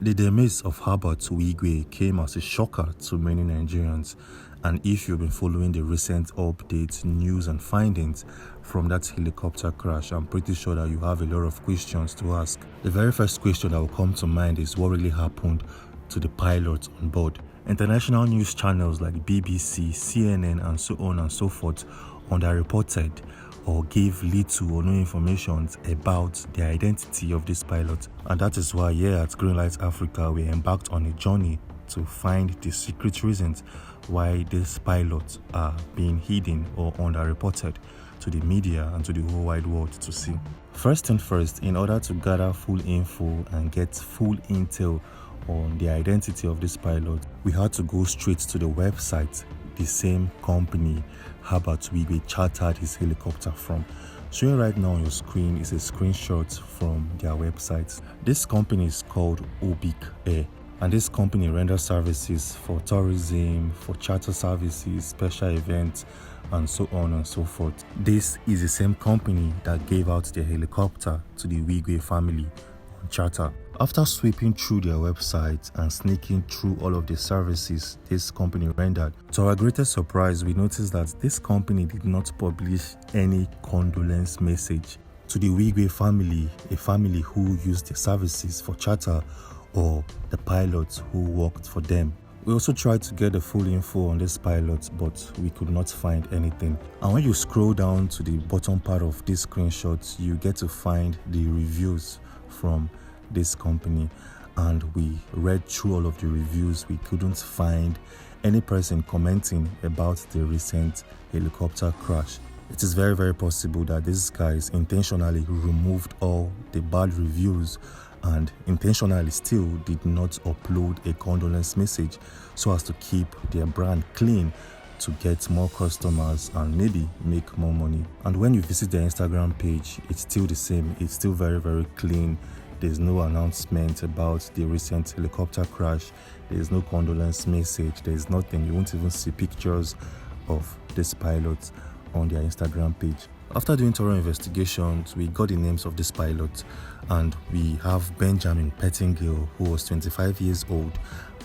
The demise of Herbert Wigwe came as a shocker to many Nigerians, and if you've been following the recent updates, news and findings from that helicopter crash, I'm pretty sure that you have a lot of questions to ask. The very first question that will come to mind is what really happened to the pilot on board. International news channels like BBC, CNN and so on and so forth underreported or gave little or no information about the identity of this pilot. And that is why here at Greenlight Africa, we embarked on a journey to find the secret reasons why these pilots are being hidden or underreported to the media and to the whole wide world to see. First and first, in order to gather full info and get full intel on the identity of this pilot, we had to go straight to the website the same company Herbert Wigwe chartered his helicopter from. Showing right now on your screen is a screenshot from their website. This company is called Obik Air, and this company renders services for tourism, for charter services, special events, and so on and so forth. This is the same company that gave out their helicopter to the Wigwe family on charter. After sweeping through their website and sneaking through all of the services this company rendered, to our greatest surprise, we noticed that this company did not publish any condolence message to the Wigwe family, a family who used their services for charter, or the pilots who worked for them. We also tried to get the full info on this pilot, but we could not find anything. And when you scroll down to the bottom part of this screenshot, you get to find the reviews from this company, and we read through all of the reviews. We couldn't find any person commenting about the recent helicopter crash. It is very, very possible that these guys intentionally removed all the bad reviews and intentionally still did not upload a condolence message so as to keep their brand clean, to get more customers and maybe make more money. And when you visit their Instagram page, it's still the same. It's still very, very clean. There's no announcement about the recent helicopter crash. There's no condolence message. There's nothing. You won't even see pictures of this pilot on their Instagram page. After doing thorough investigations, we got the names of this pilot, and we have Benjamin Pateon, who was 25 years old,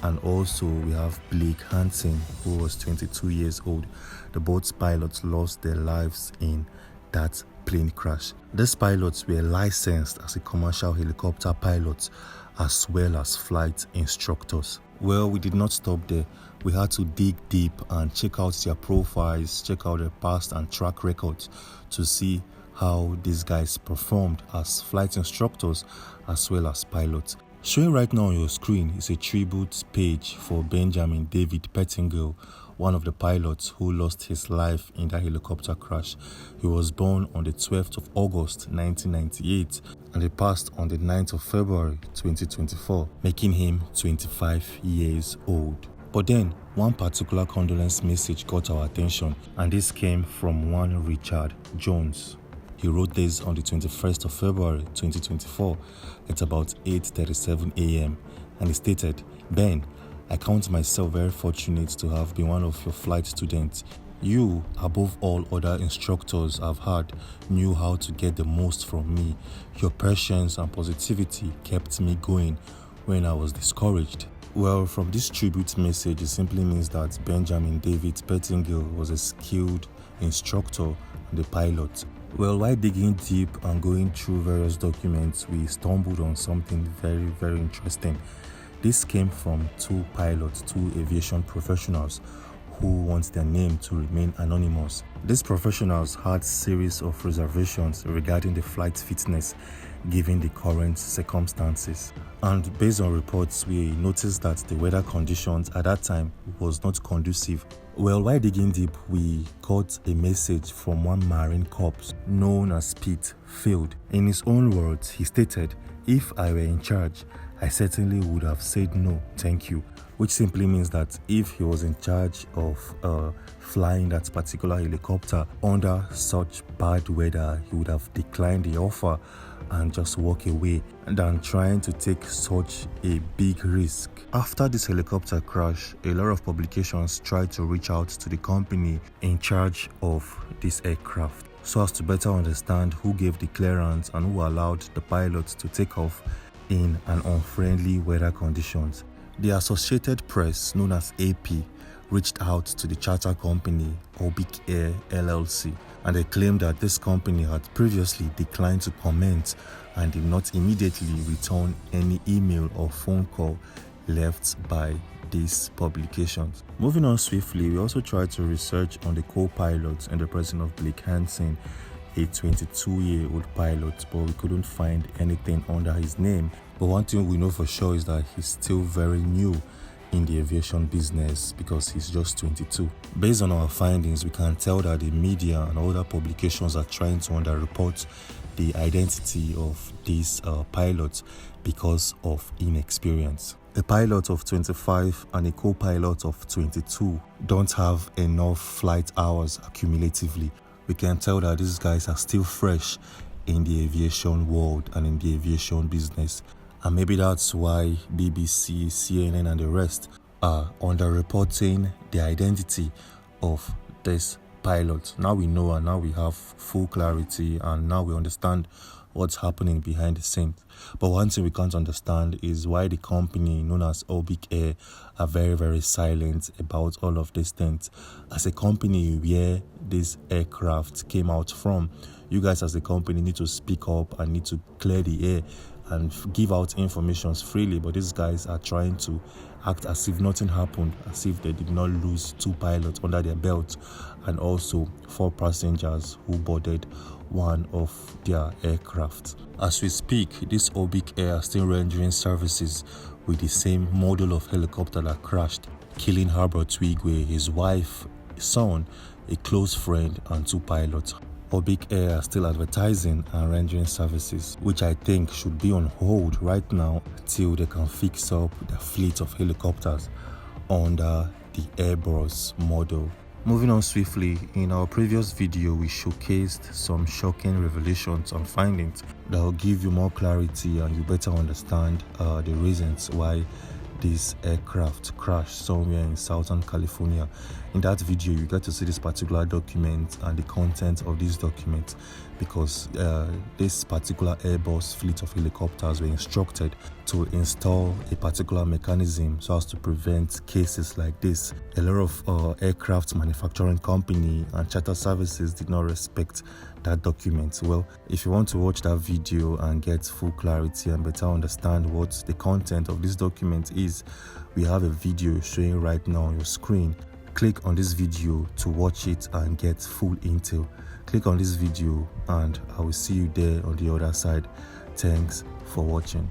and also we have Blake Hansen, who was 22 years old. The both pilots lost their lives in that plane crash. These pilots were licensed as a commercial helicopter pilots as well as flight instructors. Well, we did not stop there. We had to dig deep and check out their profiles, check out their past and track records to see how these guys performed as flight instructors as well as pilots. Showing right now on your screen is a tribute page for Benjamin David Pateon, one of the pilots who lost his life in that helicopter crash. He was born on the 12th of August 1998 and he passed on the 9th of February 2024, making him 25 years old. But then, one particular condolence message got our attention, and this came from one Richard Jones. He wrote this on the 21st of February 2024 at about 8:37 a.m. and he stated, "Ben, I count myself very fortunate to have been one of your flight students. You, above all other instructors I've had, knew how to get the most from me. Your patience and positivity kept me going when I was discouraged." Well, from this tribute message, it simply means that Benjamin David Pateon was a skilled instructor and a pilot. Well, while digging deep and going through various documents, we stumbled on something very, very interesting. This came from two pilots, two aviation professionals who want their name to remain anonymous. These professionals had series of reservations regarding the flight fitness given the current circumstances. And based on reports, we noticed that the weather conditions at that time was not conducive. Well, while digging deep, we got a message from one Marine Corps known as Pete Field. In his own words, he stated, "If I were in charge, I certainly would have said no, thank you," which simply means that if he was in charge of flying that particular helicopter under such bad weather, he would have declined the offer and just walk away than trying to take such a big risk. After this helicopter crash, a lot of publications tried to reach out to the company in charge of this aircraft so as to better understand who gave the clearance and who allowed the pilots to take off in an unfriendly weather conditions. The Associated Press, known as AP, reached out to the charter company Obic Air LLC, and they claimed that this company had previously declined to comment and did not immediately return any email or phone call left by these publications. Moving on swiftly, we also tried to research on the co-pilot and the person of Blake Hansen, a 22-year-old pilot, but we couldn't find anything under his name. But one thing we know for sure is that he's still very new in the aviation business because he's just 22. Based on our findings, we can tell that the media and other publications are trying to underreport the identity of these pilots because of inexperience. A pilot of 25 and a co-pilot of 22 don't have enough flight hours accumulatively. We can tell that these guys are still fresh in the aviation world and in the aviation business. And maybe that's why BBC, CNN and the rest are underreporting the identity of this pilot. Now we know, and now we have full clarity, and now we understand what's happening behind the scenes. But one thing we can't understand is why the company known as Obic Air are very, very silent about all of these things. As a company where this aircraft came out from, you guys as a company need to speak up and need to clear the air and give out information freely, but these guys are trying to act as if nothing happened, as if they did not lose 2 pilots under their belt and also 4 passengers who boarded one of their aircraft. As we speak, this Obic Air are still rendering services with the same model of helicopter that crashed, killing Herbert Wigwe, his wife, son, a close friend, and 2 pilots. Obic Air are still advertising and rendering services, which I think should be on hold right now till they can fix up the fleet of helicopters under the Airbus model. Moving on swiftly, in our previous video we showcased some shocking revelations and findings that will give you more clarity and you better understand the reasons why this aircraft crashed somewhere in Southern California. In that video you get to see this particular document and the content of this document, because this particular Airbus fleet of helicopters were instructed to install a particular mechanism so as to prevent cases like this. A lot of aircraft manufacturing company and charter services did not respect that document. Well, if you want to watch that video and get full clarity and better understand what the content of this document is, we have a video showing right now on your screen. Click on this video to watch it and get full intel. Click on this video and I will see you there on the other side. Thanks for watching.